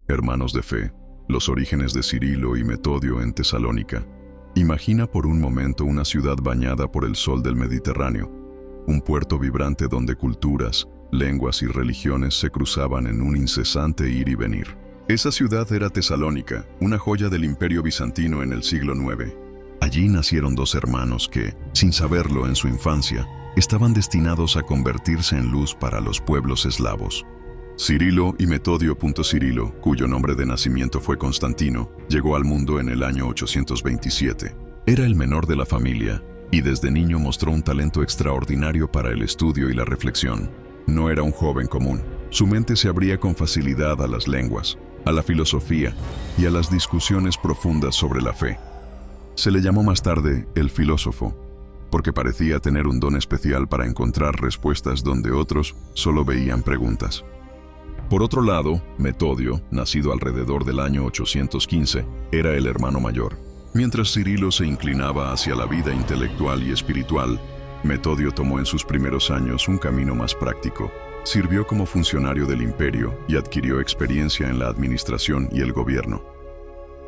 hermanos de fe, los orígenes de Cirilo y Metodio en Tesalónica. Imagina por un momento una ciudad bañada por el sol del Mediterráneo, un puerto vibrante donde culturas, lenguas y religiones se cruzaban en un incesante ir y venir. Esa ciudad era Tesalónica, una joya del Imperio Bizantino en el siglo IX. Allí nacieron dos hermanos que, sin saberlo en su infancia, estaban destinados a convertirse en luz para los pueblos eslavos. Cirilo y Metodio. Cirilo, cuyo nombre de nacimiento fue Constantino, llegó al mundo en el año 827. Era el menor de la familia y desde niño mostró un talento extraordinario para el estudio y la reflexión. No era un joven común. Su mente se abría con facilidad a las lenguas, a la filosofía y a las discusiones profundas sobre la fe. Se le llamó más tarde el filósofo, porque parecía tener un don especial para encontrar respuestas donde otros solo veían preguntas. Por otro lado, Metodio, nacido alrededor del año 815, era el hermano mayor. Mientras Cirilo se inclinaba hacia la vida intelectual y espiritual, Metodio tomó en sus primeros años un camino más práctico. Sirvió como funcionario del imperio y adquirió experiencia en la administración y el gobierno.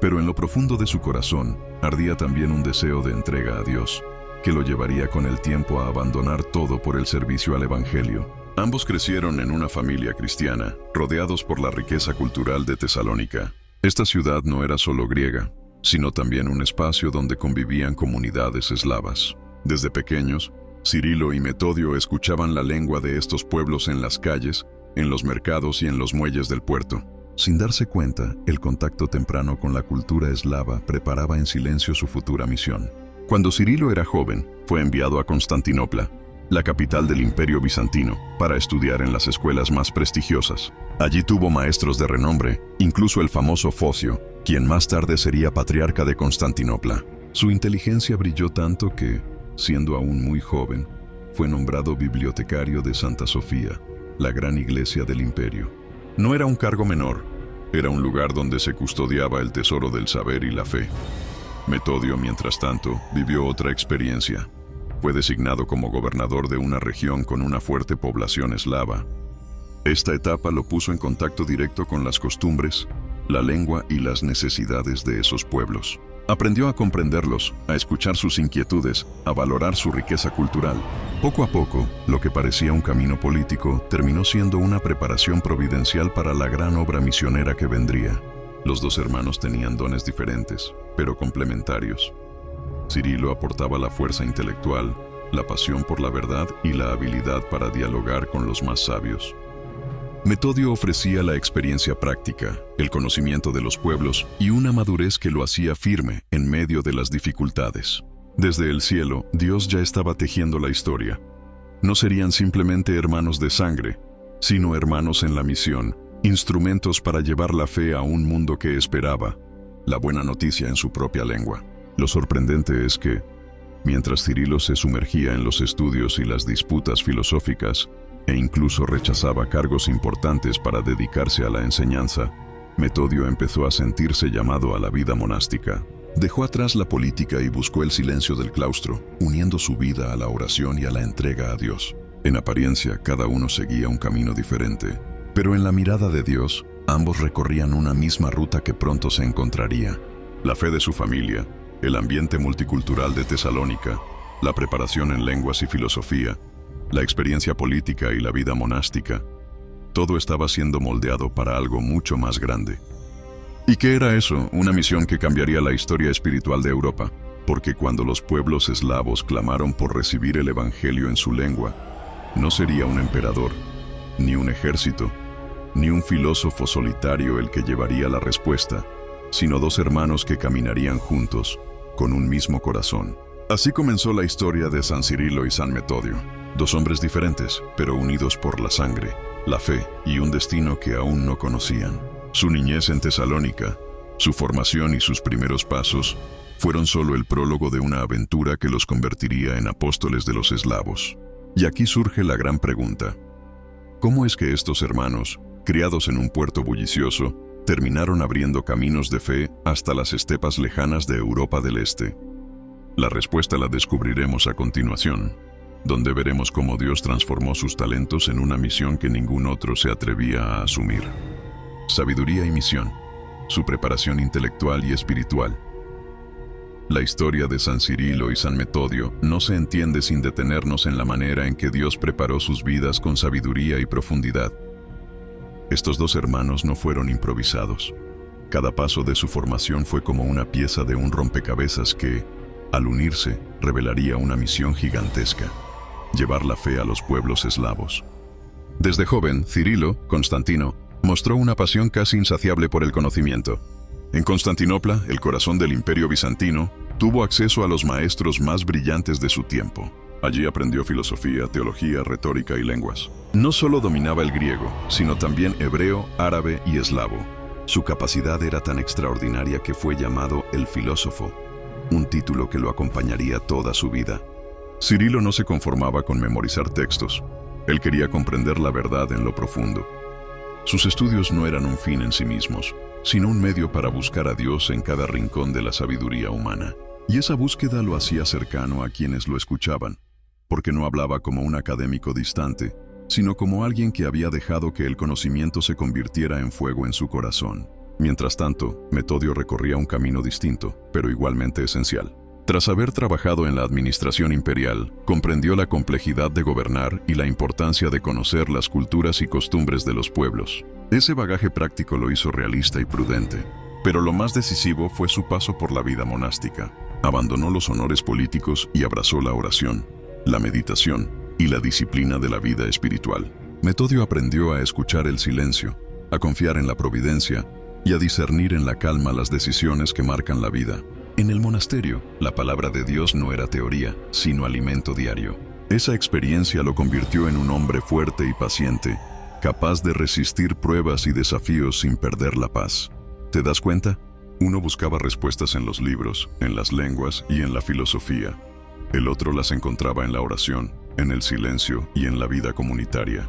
Pero en lo profundo de su corazón ardía también un deseo de entrega a Dios, que lo llevaría con el tiempo a abandonar todo por el servicio al Evangelio. Ambos crecieron en una familia cristiana, rodeados por la riqueza cultural de Tesalónica. Esta ciudad no era solo griega, sino también un espacio donde convivían comunidades eslavas. Desde pequeños, Cirilo y Metodio escuchaban la lengua de estos pueblos en las calles, en los mercados y en los muelles del puerto. Sin darse cuenta, el contacto temprano con la cultura eslava preparaba en silencio su futura misión. Cuando Cirilo era joven, fue enviado a Constantinopla, la capital del Imperio Bizantino, para estudiar en las escuelas más prestigiosas. Allí tuvo maestros de renombre, incluso el famoso Focio, quien más tarde sería patriarca de Constantinopla. Su inteligencia brilló tanto que, siendo aún muy joven, fue nombrado bibliotecario de Santa Sofía, la gran iglesia del imperio. No era un cargo menor, era un lugar donde se custodiaba el tesoro del saber y la fe. Metodio, mientras tanto, vivió otra experiencia. Fue designado como gobernador de una región con una fuerte población eslava. Esta etapa lo puso en contacto directo con las costumbres, la lengua y las necesidades de esos pueblos. Aprendió a comprenderlos, a escuchar sus inquietudes, a valorar su riqueza cultural. Poco a poco, lo que parecía un camino político terminó siendo una preparación providencial para la gran obra misionera que vendría. Los dos hermanos tenían dones diferentes, pero complementarios. Cirilo aportaba la fuerza intelectual, la pasión por la verdad y la habilidad para dialogar con los más sabios. Metodio ofrecía la experiencia práctica, el conocimiento de los pueblos y una madurez que lo hacía firme en medio de las dificultades. Desde el cielo, Dios ya estaba tejiendo la historia. No serían simplemente hermanos de sangre, sino hermanos en la misión, instrumentos para llevar la fe a un mundo que esperaba la buena noticia en su propia lengua. Lo sorprendente es que, mientras Cirilo se sumergía en los estudios y las disputas filosóficas, e incluso rechazaba cargos importantes para dedicarse a la enseñanza, Metodio empezó a sentirse llamado a la vida monástica. Dejó atrás la política y buscó el silencio del claustro, uniendo su vida a la oración y a la entrega a Dios. En apariencia, cada uno seguía un camino diferente, pero en la mirada de Dios, ambos recorrían una misma ruta que pronto se encontraría. La fe de su familia, el ambiente multicultural de Tesalónica, la preparación en lenguas y filosofía, la experiencia política y la vida monástica, todo estaba siendo moldeado para algo mucho más grande. ¿Y qué era eso? Una misión que cambiaría la historia espiritual de Europa, porque cuando los pueblos eslavos clamaron por recibir el Evangelio en su lengua, no sería un emperador, ni un ejército, ni un filósofo solitario el que llevaría la respuesta, sino dos hermanos que caminarían juntos, con un mismo corazón. Así comenzó la historia de San Cirilo y San Metodio, dos hombres diferentes, pero unidos por la sangre, la fe y un destino que aún no conocían. Su niñez en Tesalónica, su formación y sus primeros pasos fueron solo el prólogo de una aventura que los convertiría en apóstoles de los eslavos. Y aquí surge la gran pregunta: ¿cómo es que estos hermanos, criados en un puerto bullicioso, terminaron abriendo caminos de fe hasta las estepas lejanas de Europa del Este? La respuesta la descubriremos a continuación, donde veremos cómo Dios transformó sus talentos en una misión que ningún otro se atrevía a asumir. sabiduría y misión, su preparación intelectual y espiritual. La historia de San Cirilo y San Metodio no se entiende sin detenernos en la manera en que Dios preparó sus vidas con sabiduría y profundidad. Estos dos hermanos no fueron improvisados. Cada paso de su formación fue como una pieza de un rompecabezas que, al unirse, revelaría una misión gigantesca: llevar la fe a los pueblos eslavos. Desde joven, Cirilo, Constantino, mostró una pasión casi insaciable por el conocimiento. En Constantinopla, el corazón del Imperio Bizantino, tuvo acceso a los maestros más brillantes de su tiempo. Allí aprendió filosofía, teología, retórica y lenguas. No solo dominaba el griego, sino también hebreo, árabe y eslavo. Su capacidad era tan extraordinaria que fue llamado el filósofo, un título que lo acompañaría toda su vida. Cirilo no se conformaba con memorizar textos. Él quería comprender la verdad en lo profundo. Sus estudios no eran un fin en sí mismos, sino un medio para buscar a Dios en cada rincón de la sabiduría humana. Y esa búsqueda lo hacía cercano a quienes lo escuchaban, porque no hablaba como un académico distante, sino como alguien que había dejado que el conocimiento se convirtiera en fuego en su corazón. Mientras tanto, Metodio recorría un camino distinto, pero igualmente esencial. Tras haber trabajado en la administración imperial, comprendió la complejidad de gobernar y la importancia de conocer las culturas y costumbres de los pueblos. Ese bagaje práctico lo hizo realista y prudente, pero lo más decisivo fue su paso por la vida monástica. Abandonó los honores políticos y abrazó la oración, la meditación y la disciplina de la vida espiritual. Metodio aprendió a escuchar el silencio, a confiar en la providencia y a discernir en la calma las decisiones que marcan la vida. En el monasterio, la palabra de Dios no era teoría, sino alimento diario. Esa experiencia lo convirtió en un hombre fuerte y paciente, capaz de resistir pruebas y desafíos sin perder la paz. ¿Te das cuenta? Uno buscaba respuestas en los libros, en las lenguas y en la filosofía. El otro las encontraba en la oración, en el silencio y en la vida comunitaria.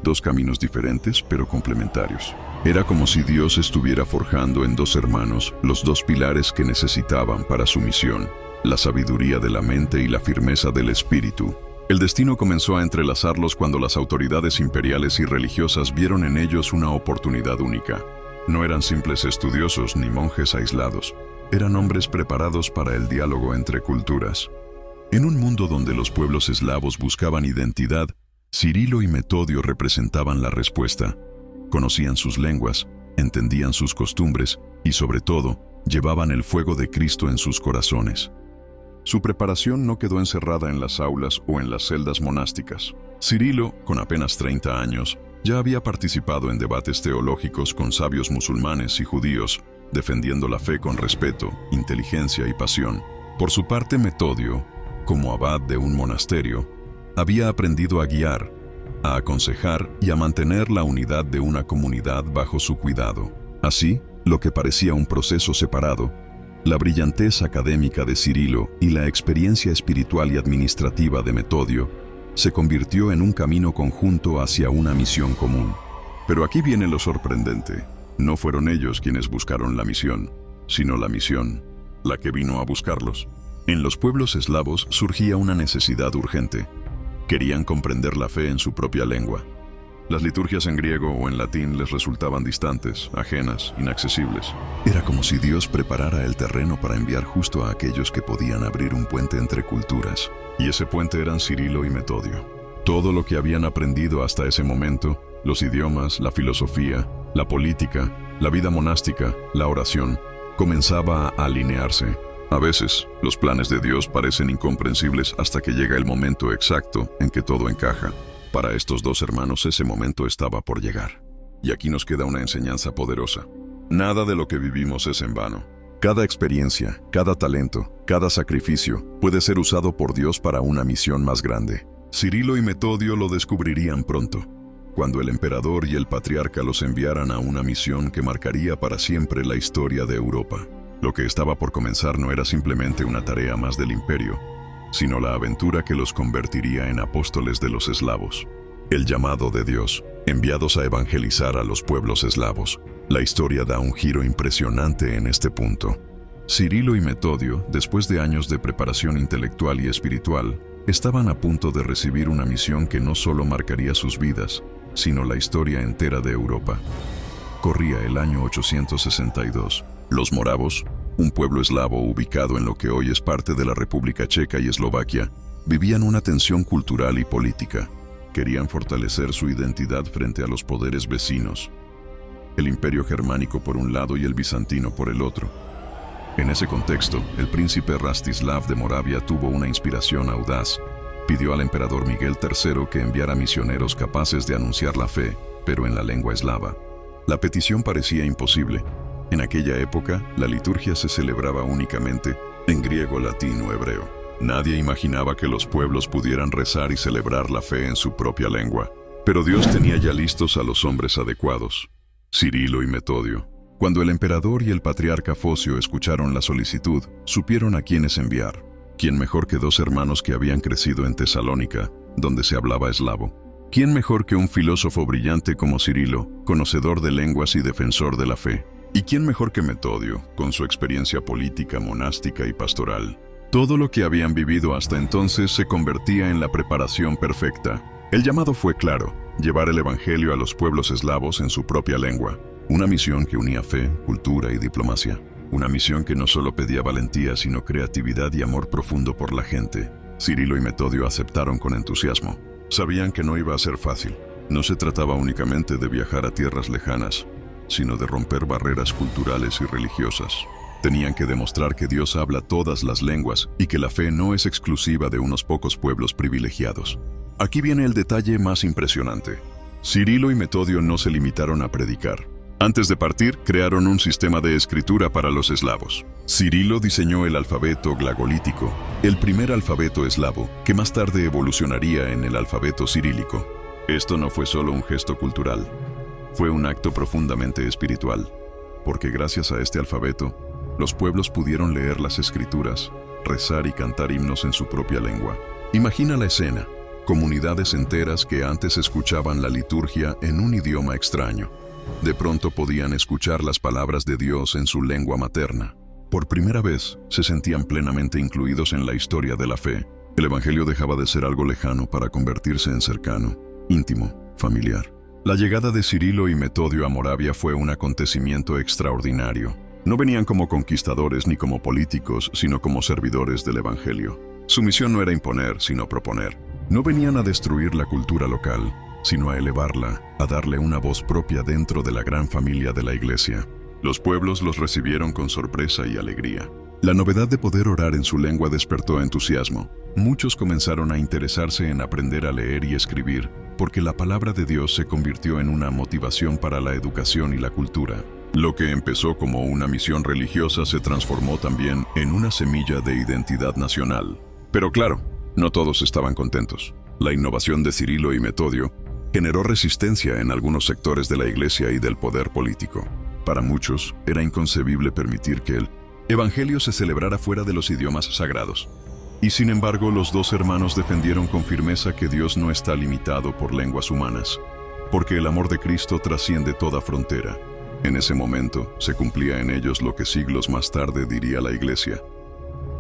Dos caminos diferentes, pero complementarios. Era como si Dios estuviera forjando en dos hermanos los dos pilares que necesitaban para su misión: la sabiduría de la mente y la firmeza del espíritu. El destino comenzó a entrelazarlos cuando las autoridades imperiales y religiosas vieron en ellos una oportunidad única. No eran simples estudiosos ni monjes aislados. Eran hombres preparados para el diálogo entre culturas. En un mundo donde los pueblos eslavos buscaban identidad, Cirilo y Metodio representaban la respuesta. Conocían sus lenguas, entendían sus costumbres y, sobre todo, llevaban el fuego de Cristo en sus corazones. Su preparación no quedó encerrada en las aulas o en las celdas monásticas. Cirilo, con apenas 30 años, ya había participado en debates teológicos con sabios musulmanes y judíos, defendiendo la fe con respeto, inteligencia y pasión. Por su parte, Metodio, como abad de un monasterio, había aprendido a guiar, a aconsejar y a mantener la unidad de una comunidad bajo su cuidado. Así, lo que parecía un proceso separado, la brillantez académica de Cirilo y la experiencia espiritual y administrativa de Metodio, se convirtió en un camino conjunto hacia una misión común. Pero aquí viene lo sorprendente. No fueron ellos quienes buscaron la misión, sino la misión, la que vino a buscarlos. En los pueblos eslavos surgía una necesidad urgente. Querían comprender la fe en su propia lengua. Las liturgias en griego o en latín les resultaban distantes, ajenas, inaccesibles. Era como si Dios preparara el terreno para enviar justo a aquellos que podían abrir un puente entre culturas. Y ese puente eran Cirilo y Metodio. Todo lo que habían aprendido hasta ese momento, los idiomas, la filosofía, la política, la vida monástica, la oración, comenzaba a alinearse. A veces, los planes de Dios parecen incomprensibles hasta que llega el momento exacto en que todo encaja. Para estos dos hermanos ese momento estaba por llegar. Y aquí nos queda una enseñanza poderosa. Nada de lo que vivimos es en vano. Cada experiencia, cada talento, cada sacrificio puede ser usado por Dios para una misión más grande. Cirilo y Metodio lo descubrirían pronto, cuando el emperador y el patriarca los enviaran a una misión que marcaría para siempre la historia de Europa. Lo que estaba por comenzar no era simplemente una tarea más del imperio, sino la aventura que los convertiría en apóstoles de los eslavos. El llamado de Dios, enviados a evangelizar a los pueblos eslavos. La historia da un giro impresionante en este punto. Cirilo y Metodio, después de años de preparación intelectual y espiritual, estaban a punto de recibir una misión que no solo marcaría sus vidas, sino la historia entera de Europa. corría el año 862. Los moravos, un pueblo eslavo ubicado en lo que hoy es parte de la República Checa y Eslovaquia, vivían una tensión cultural y política. Querían fortalecer su identidad frente a los poderes vecinos, el Imperio Germánico por un lado y el bizantino por el otro. En ese contexto, el príncipe Rastislav de Moravia tuvo una inspiración audaz. Pidió al emperador Miguel III que enviara misioneros capaces de anunciar la fe, pero en la lengua eslava. La petición parecía imposible. En aquella época, la liturgia se celebraba únicamente en griego, latín o hebreo. Nadie imaginaba que los pueblos pudieran rezar y celebrar la fe en su propia lengua. Pero Dios tenía ya listos a los hombres adecuados: Cirilo y Metodio. Cuando el emperador y el patriarca Focio escucharon la solicitud, supieron a quiénes enviar. ¿Quién mejor que dos hermanos que habían crecido en Tesalónica, donde se hablaba eslavo? ¿Quién mejor que un filósofo brillante como Cirilo, conocedor de lenguas y defensor de la fe? ¿Y quién mejor que Metodio, con su experiencia política, monástica y pastoral? Todo lo que habían vivido hasta entonces se convertía en la preparación perfecta. El llamado fue claro: llevar el evangelio a los pueblos eslavos en su propia lengua. Una misión que unía fe, cultura y diplomacia. Una misión que no solo pedía valentía, sino creatividad y amor profundo por la gente. Cirilo y Metodio aceptaron con entusiasmo. Sabían que no iba a ser fácil. No se trataba únicamente de viajar a tierras lejanas, sino de romper barreras culturales y religiosas. Tenían que demostrar que Dios habla todas las lenguas y que la fe no es exclusiva de unos pocos pueblos privilegiados. Aquí viene el detalle más impresionante. Cirilo y Metodio no se limitaron a predicar. Antes de partir, crearon un sistema de escritura para los eslavos. Cirilo diseñó el alfabeto glagolítico, el primer alfabeto eslavo, que más tarde evolucionaría en el alfabeto cirílico. Esto no fue solo un gesto cultural, fue un acto profundamente espiritual, porque gracias a este alfabeto, los pueblos pudieron leer las escrituras, rezar y cantar himnos en su propia lengua. Imagina la escena: comunidades enteras que antes escuchaban la liturgia en un idioma extraño. De pronto podían escuchar las palabras de Dios en su lengua materna. Por primera vez, se sentían plenamente incluidos en la historia de la fe. El evangelio dejaba de ser algo lejano para convertirse en cercano, íntimo, familiar. La llegada de Cirilo y Metodio a Moravia fue un acontecimiento extraordinario. No venían como conquistadores ni como políticos, sino como servidores del evangelio. Su misión no era imponer, sino proponer. No venían a destruir la cultura local, sino a elevarla, a darle una voz propia dentro de la gran familia de la Iglesia. Los pueblos los recibieron con sorpresa y alegría. La novedad de poder orar en su lengua despertó entusiasmo. Muchos comenzaron a interesarse en aprender a leer y escribir, porque la palabra de Dios se convirtió en una motivación para la educación y la cultura. Lo que empezó como una misión religiosa se transformó también en una semilla de identidad nacional. Pero claro, no todos estaban contentos. La innovación de Cirilo y Metodio generó resistencia en algunos sectores de la Iglesia y del poder político. Para muchos, era inconcebible permitir que el evangelio se celebrara fuera de los idiomas sagrados. Y sin embargo, los dos hermanos defendieron con firmeza que Dios no está limitado por lenguas humanas, porque el amor de Cristo trasciende toda frontera. En ese momento, se cumplía en ellos lo que siglos más tarde diría la Iglesia: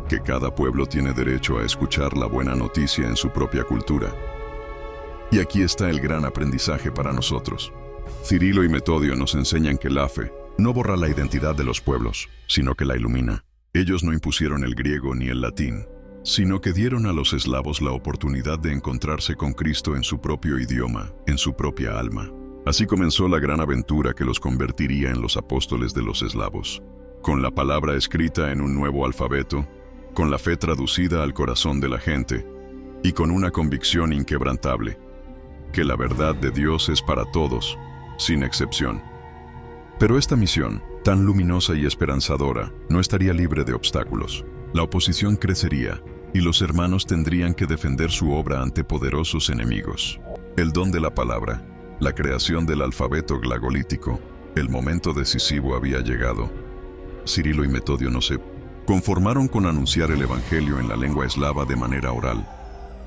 que cada pueblo tiene derecho a escuchar la buena noticia en su propia cultura. Y aquí está el gran aprendizaje para nosotros. Cirilo y Metodio nos enseñan que la fe no borra la identidad de los pueblos, sino que la ilumina. Ellos no impusieron el griego ni el latín, sino que dieron a los eslavos la oportunidad de encontrarse con Cristo en su propio idioma, en su propia alma. Así comenzó la gran aventura que los convertiría en los apóstoles de los eslavos. Con la palabra escrita en un nuevo alfabeto, con la fe traducida al corazón de la gente, y con una convicción inquebrantable: que la verdad de Dios es para todos, sin excepción. Pero esta misión, tan luminosa y esperanzadora, no estaría libre de obstáculos. La oposición crecería, y los hermanos tendrían que defender su obra ante poderosos enemigos. El don de la palabra, la creación del alfabeto glagolítico, el momento decisivo había llegado. Cirilo y Metodio no se conformaron con anunciar el evangelio en la lengua eslava de manera oral.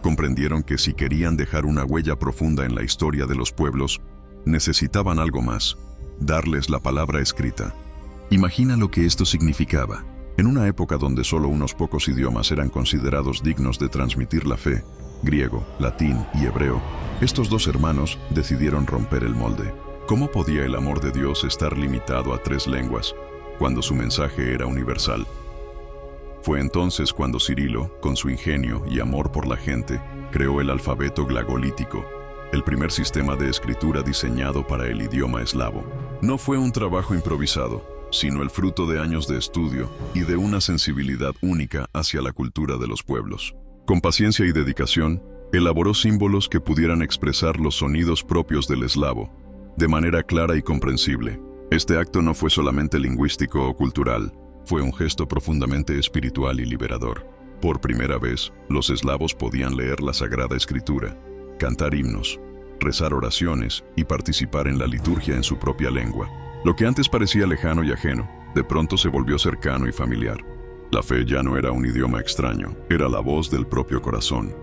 Comprendieron que si querían dejar una huella profunda en la historia de los pueblos, necesitaban algo más: darles la palabra escrita. Imagina lo que esto significaba. En una época donde solo unos pocos idiomas eran considerados dignos de transmitir la fe, griego, latín y hebreo, estos dos hermanos decidieron romper el molde. ¿Cómo podía el amor de Dios estar limitado a 3 lenguas, cuando su mensaje era universal? Fue entonces cuando Cirilo, con su ingenio y amor por la gente, creó el alfabeto glagolítico, el primer sistema de escritura diseñado para el idioma eslavo. No fue un trabajo improvisado, sino el fruto de años de estudio y de una sensibilidad única hacia la cultura de los pueblos. Con paciencia y dedicación, elaboró símbolos que pudieran expresar los sonidos propios del eslavo, de manera clara y comprensible. Este acto no fue solamente lingüístico o cultural, fue un gesto profundamente espiritual y liberador. Por primera vez, los eslavos podían leer la Sagrada Escritura, cantar himnos, rezar oraciones y participar en la liturgia en su propia lengua. Lo que antes parecía lejano y ajeno, de pronto se volvió cercano y familiar. La fe ya no era un idioma extraño, era la voz del propio corazón.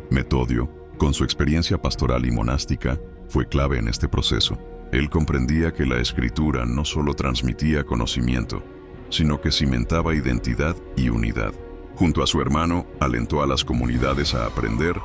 Metodio, con su experiencia pastoral y monástica, fue clave en este proceso. Él comprendía que la escritura no solo transmitía conocimiento, sino que cimentaba identidad y unidad. Junto a su hermano, alentó a las comunidades a aprender,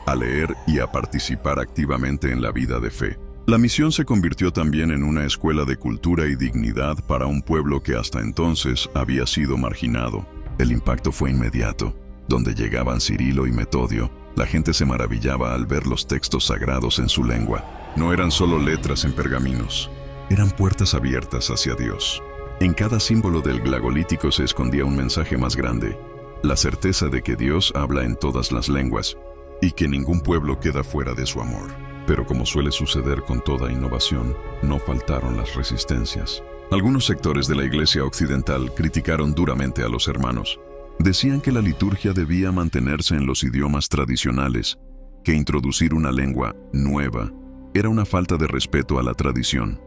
a leer y a participar activamente en la vida de fe. La misión se convirtió también en una escuela de cultura y dignidad para un pueblo que hasta entonces había sido marginado. El impacto fue inmediato. Donde llegaban Cirilo y Metodio, la gente se maravillaba al ver los textos sagrados en su lengua. No eran solo letras en pergaminos, eran puertas abiertas hacia Dios. En cada símbolo del glagolítico se escondía un mensaje más grande, la certeza de que Dios habla en todas las lenguas y que ningún pueblo queda fuera de su amor. Pero como suele suceder con toda innovación, no faltaron las resistencias. Algunos sectores de la Iglesia occidental criticaron duramente a los hermanos. Decían que la liturgia debía mantenerse en los idiomas tradicionales, que introducir una lengua nueva era una falta de respeto a la tradición.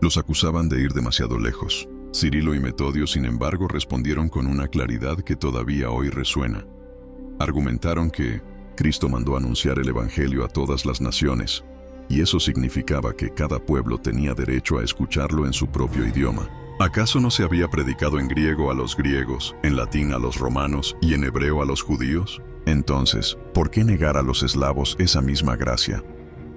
Los acusaban de ir demasiado lejos. Cirilo y Metodio, sin embargo, respondieron con una claridad que todavía hoy resuena. Argumentaron que Cristo mandó anunciar el Evangelio a todas las naciones, y eso significaba que cada pueblo tenía derecho a escucharlo en su propio idioma. ¿Acaso no se había predicado en griego a los griegos, en latín a los romanos y en hebreo a los judíos? Entonces, ¿por qué negar a los eslavos esa misma gracia?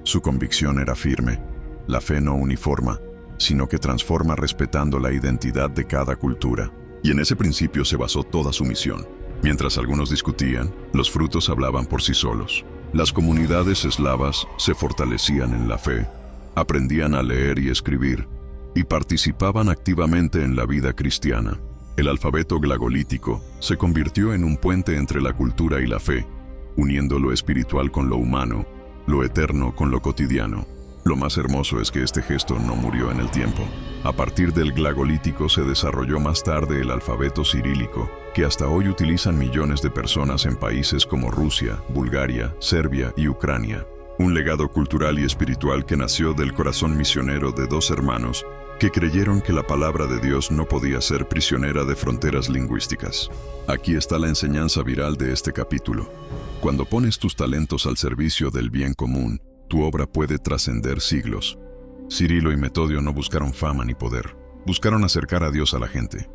Su convicción era firme. La fe no uniforma, sino que transforma respetando la identidad de cada cultura. Y en ese principio se basó toda su misión. Mientras algunos discutían, los frutos hablaban por sí solos. Las comunidades eslavas se fortalecían en la fe, aprendían a leer y escribir, y participaban activamente en la vida cristiana. El alfabeto glagolítico se convirtió en un puente entre la cultura y la fe, uniendo lo espiritual con lo humano, lo eterno con lo cotidiano. Lo más hermoso es que este gesto no murió en el tiempo. A partir del glagolítico se desarrolló más tarde el alfabeto cirílico, que hasta hoy utilizan millones de personas en países como Rusia, Bulgaria, Serbia y Ucrania. Un legado cultural y espiritual que nació del corazón misionero de 2 hermanos que creyeron que la palabra de Dios no podía ser prisionera de fronteras lingüísticas. Aquí está la enseñanza viral de este capítulo. Cuando pones tus talentos al servicio del bien común, tu obra puede trascender siglos. Cirilo y Metodio no buscaron fama ni poder, buscaron acercar a Dios a la gente.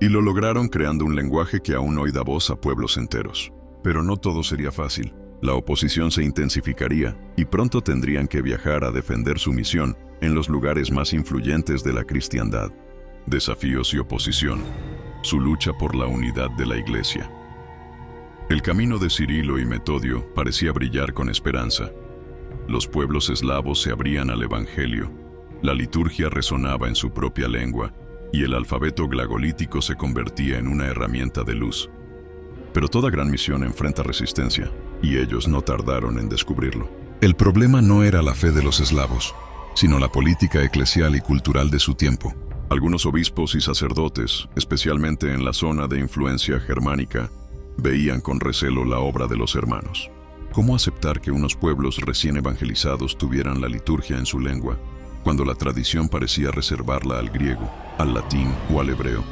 Y lo lograron creando un lenguaje que aún hoy da voz a pueblos enteros. Pero no todo sería fácil. La oposición se intensificaría y pronto tendrían que viajar a defender su misión en los lugares más influyentes de la cristiandad. Desafíos y oposición. Su lucha por la unidad de la Iglesia. El camino de Cirilo y Metodio parecía brillar con esperanza. Los pueblos eslavos se abrían al Evangelio, la liturgia resonaba en su propia lengua y el alfabeto glagolítico se convertía en una herramienta de luz. Pero toda gran misión enfrenta resistencia, y ellos no tardaron en descubrirlo. El problema no era la fe de los eslavos, sino la política eclesial y cultural de su tiempo. Algunos obispos y sacerdotes, especialmente en la zona de influencia germánica, veían con recelo la obra de los hermanos. ¿Cómo aceptar que unos pueblos recién evangelizados tuvieran la liturgia en su lengua, cuando la tradición parecía reservarla al griego, al latín o al hebreo?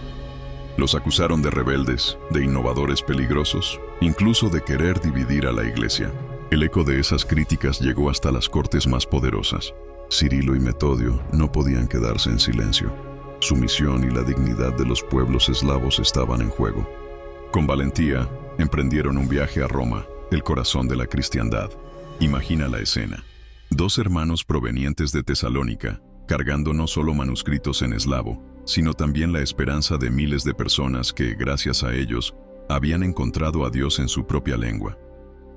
Los acusaron de rebeldes, de innovadores peligrosos, incluso de querer dividir a la Iglesia. El eco de esas críticas llegó hasta las cortes más poderosas. Cirilo y Metodio no podían quedarse en silencio. Su misión y la dignidad de los pueblos eslavos estaban en juego. Con valentía, emprendieron un viaje a Roma, el corazón de la cristiandad. Imagina la escena. 2 hermanos provenientes de Tesalónica, cargando no solo manuscritos en eslavo, sino también la esperanza de miles de personas que, gracias a ellos, habían encontrado a Dios en su propia lengua.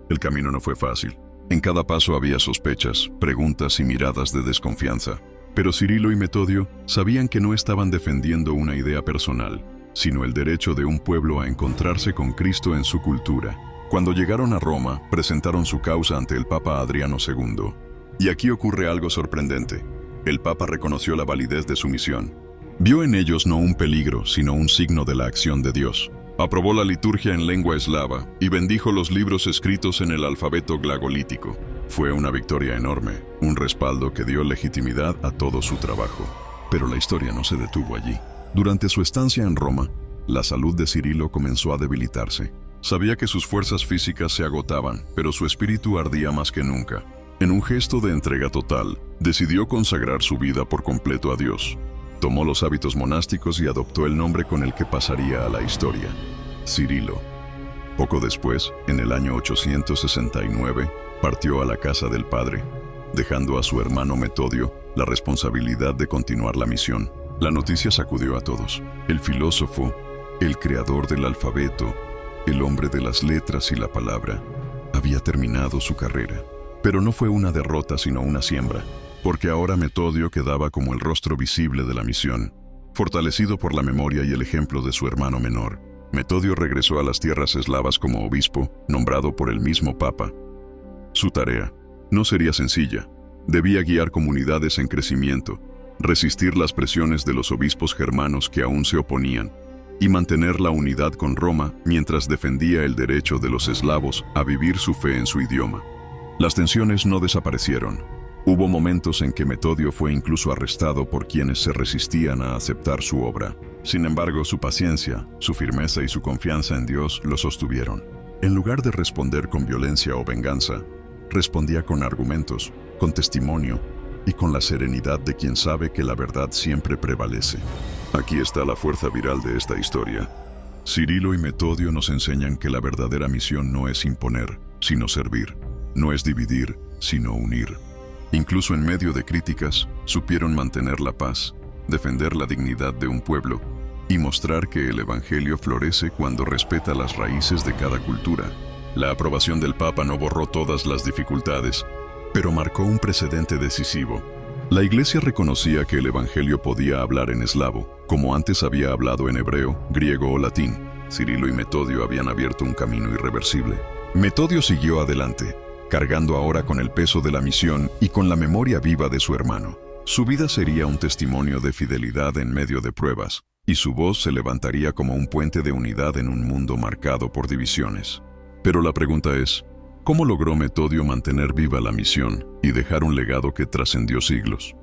El camino no fue fácil. En cada paso había sospechas, preguntas y miradas de desconfianza. Pero Cirilo y Metodio sabían que no estaban defendiendo una idea personal, sino el derecho de un pueblo a encontrarse con Cristo en su cultura. Cuando llegaron a Roma, presentaron su causa ante el Papa Adriano II. Y aquí ocurre algo sorprendente. El Papa reconoció la validez de su misión. Vio en ellos no un peligro, sino un signo de la acción de Dios. Aprobó la liturgia en lengua eslava y bendijo los libros escritos en el alfabeto glagolítico. Fue una victoria enorme, un respaldo que dio legitimidad a todo su trabajo. Pero la historia no se detuvo allí. Durante su estancia en Roma, la salud de Cirilo comenzó a debilitarse. Sabía que sus fuerzas físicas se agotaban, pero su espíritu ardía más que nunca. En un gesto de entrega total, decidió consagrar su vida por completo a Dios. Tomó los hábitos monásticos y adoptó el nombre con el que pasaría a la historia: Cirilo. Poco después, en el año 869, partió a la casa del Padre, dejando a su hermano Metodio la responsabilidad de continuar la misión. La noticia sacudió a todos. El filósofo, el creador del alfabeto, el hombre de las letras y la palabra, había terminado su carrera. Pero no fue una derrota, sino una siembra, porque ahora Metodio quedaba como el rostro visible de la misión, fortalecido por la memoria y el ejemplo de su hermano menor. Metodio regresó a las tierras eslavas como obispo, nombrado por el mismo Papa. Su tarea no sería sencilla. Debía guiar comunidades en crecimiento, resistir las presiones de los obispos germanos que aún se oponían, y mantener la unidad con Roma mientras defendía el derecho de los eslavos a vivir su fe en su idioma. Las tensiones no desaparecieron. Hubo momentos en que Metodio fue incluso arrestado por quienes se resistían a aceptar su obra. Sin embargo, su paciencia, su firmeza y su confianza en Dios lo sostuvieron. En lugar de responder con violencia o venganza, respondía con argumentos, con testimonio y con la serenidad de quien sabe que la verdad siempre prevalece. Aquí está la fuerza viral de esta historia. Cirilo y Metodio nos enseñan que la verdadera misión no es imponer, sino servir. No es dividir, sino unir. Incluso en medio de críticas, supieron mantener la paz, defender la dignidad de un pueblo y mostrar que el Evangelio florece cuando respeta las raíces de cada cultura. La aprobación del Papa no borró todas las dificultades, pero marcó un precedente decisivo. La Iglesia reconocía que el Evangelio podía hablar en eslavo, como antes había hablado en hebreo, griego o latín. Cirilo y Metodio habían abierto un camino irreversible. Metodio siguió adelante, cargando ahora con el peso de la misión y con la memoria viva de su hermano. Su vida sería un testimonio de fidelidad en medio de pruebas, y su voz se levantaría como un puente de unidad en un mundo marcado por divisiones. Pero la pregunta es, ¿cómo logró Metodio mantener viva la misión y dejar un legado que trascendió siglos?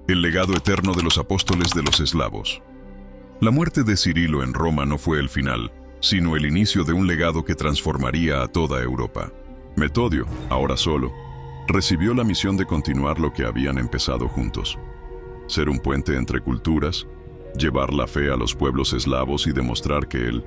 El legado eterno de los apóstoles de los eslavos. La muerte de Cirilo en Roma no fue el final, sino el inicio de un legado que transformaría a toda Europa. Metodio, ahora solo, recibió la misión de continuar lo que habían empezado juntos. Ser un puente entre culturas, llevar la fe a los pueblos eslavos y demostrar que el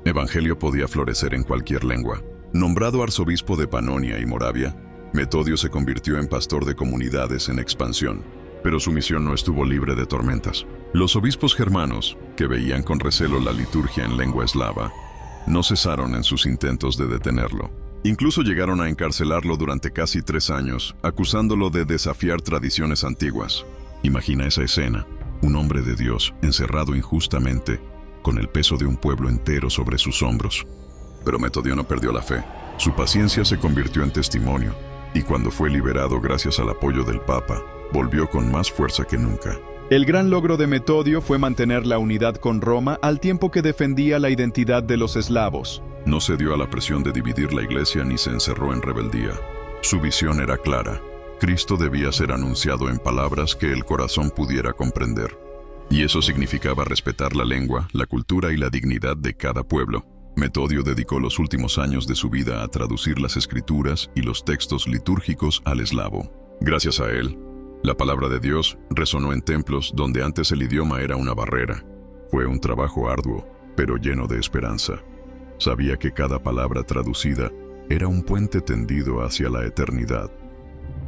Evangelio podía florecer en cualquier lengua. Nombrado arzobispo de Panonia y Moravia, Metodio se convirtió en pastor de comunidades en expansión, pero su misión no estuvo libre de tormentas. Los obispos germanos, que veían con recelo la liturgia en lengua eslava, no cesaron en sus intentos de detenerlo. Incluso llegaron a encarcelarlo durante casi 3 años, acusándolo de desafiar tradiciones antiguas. Imagina esa escena, un hombre de Dios encerrado injustamente, con el peso de un pueblo entero sobre sus hombros. Pero Metodio no perdió la fe. Su paciencia se convirtió en testimonio, y cuando fue liberado gracias al apoyo del Papa, volvió con más fuerza que nunca. El gran logro de Metodio fue mantener la unidad con Roma al tiempo que defendía la identidad de los eslavos. No cedió a la presión de dividir la iglesia ni se encerró en rebeldía. Su visión era clara. Cristo debía ser anunciado en palabras que el corazón pudiera comprender. Y eso significaba respetar la lengua, la cultura y la dignidad de cada pueblo. Metodio dedicó los últimos años de su vida a traducir las escrituras y los textos litúrgicos al eslavo. Gracias a él, la palabra de Dios resonó en templos donde antes el idioma era una barrera. Fue un trabajo arduo, pero lleno de esperanza. Sabía que cada palabra traducida era un puente tendido hacia la eternidad.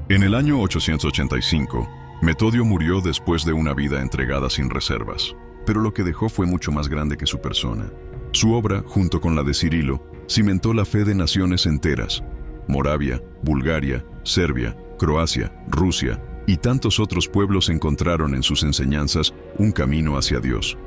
En el año 885, Metodio murió después de una vida entregada sin reservas, pero lo que dejó fue mucho más grande que su persona. Su obra, junto con la de Cirilo, cimentó la fe de naciones enteras: Moravia, Bulgaria, Serbia, Croacia, Rusia y tantos otros pueblos encontraron en sus enseñanzas un camino hacia Dios.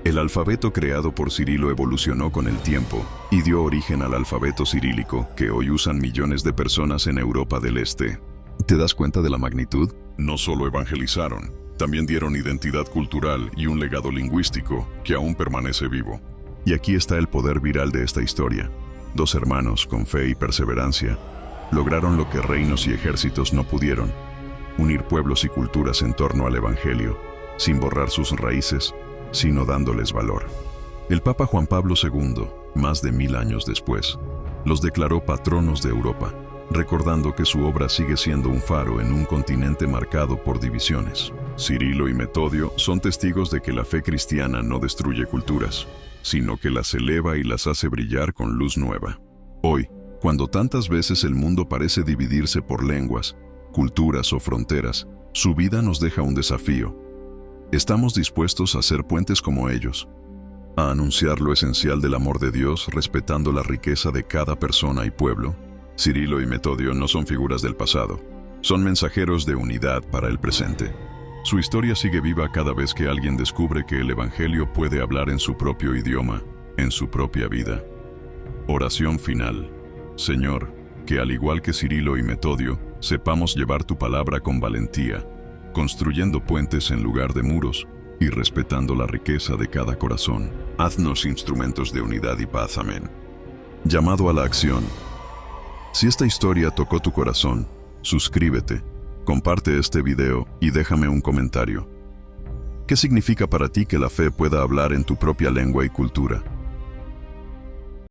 El alfabeto creado por Cirilo evolucionó con el tiempo y dio origen al alfabeto cirílico que hoy usan millones de personas en Europa del Este. ¿Te das cuenta de la magnitud? No solo evangelizaron, también dieron identidad cultural y un legado lingüístico que aún permanece vivo. Y aquí está el poder viral de esta historia. Dos hermanos, con fe y perseverancia, lograron lo que reinos y ejércitos no pudieron: unir pueblos y culturas en torno al Evangelio, sin borrar sus raíces, sino dándoles valor. El Papa Juan Pablo II, más de 1000 años después, los declaró patronos de Europa, recordando que su obra sigue siendo un faro en un continente marcado por divisiones. Cirilo y Metodio son testigos de que la fe cristiana no destruye culturas, sino que las eleva y las hace brillar con luz nueva. Hoy, cuando tantas veces el mundo parece dividirse por lenguas, culturas o fronteras, su vida nos deja un desafío. ¿Estamos dispuestos a ser puentes como ellos? A anunciar lo esencial del amor de Dios respetando la riqueza de cada persona y pueblo. Cirilo y Metodio no son figuras del pasado, son mensajeros de unidad para el presente. Su historia sigue viva cada vez que alguien descubre que el Evangelio puede hablar en su propio idioma, en su propia vida. Oración final. Señor, que al igual que Cirilo y Metodio, sepamos llevar tu palabra con valentía, construyendo puentes en lugar de muros y respetando la riqueza de cada corazón. Haznos instrumentos de unidad y paz. Amén. Llamado a la acción. Si esta historia tocó tu corazón, suscríbete, comparte este video y déjame un comentario. ¿Qué significa para ti que la fe pueda hablar en tu propia lengua y cultura?